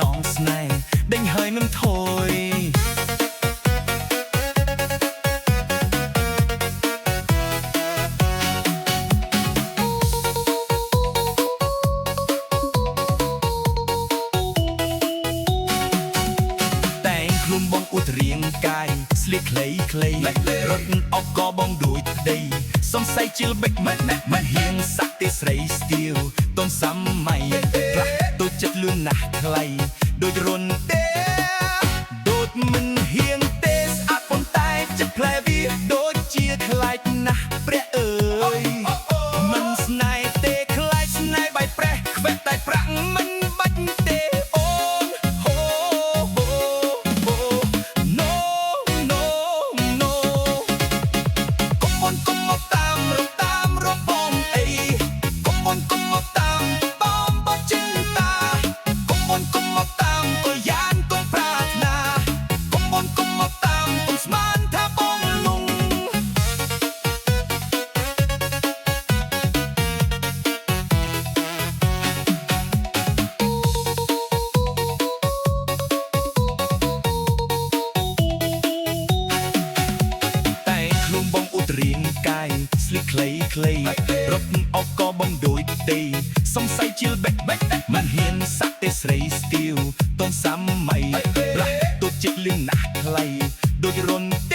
នងស្នេហ៍ដេញហើយនឹងថយតែងខ្លួនបងអួតរៀងកាយស្លៀកខ្លីរត់អបក៏បងដូចដីសំស័យជាល្បិចមិនហ៊ានសាក់ទេស្រីស្ទៀវតនសម័យផ្លាស់ដូចចិត្តលឿនណាស់ថ្លៃដូចរុនទេដូចមិនហ៊ានទេស្អាតប៉ុន្តែចិត្តផ្លែវាដូចជាខ្លាចណាស់ព្រះអើយមិនស្នេហ៍ទេខ្លាចស្នេហ៍បាយប្រេះខ្វះតែប្រាក់មិនបាច់ទេអូនហូno កុំមកតាមរបងអីកុំមកតាមបងចិនតាកុំមកតាមក៏យ៉ានក៏ប្រាថ្នាកុំមកតាមកុំស្មានថាបងលងតែខ្លួនបងឧទ្រាងកាយស្លៀកខ្លីរត់អបក៏បងដូចទេសំស័យជាល្បិចមិនហ៊ានសាក់ទេស្រីស្ទៀវតនសម័យប្រាស់ទូចិត្តលឿនណាស់ថ្លៃដូចរុនទេ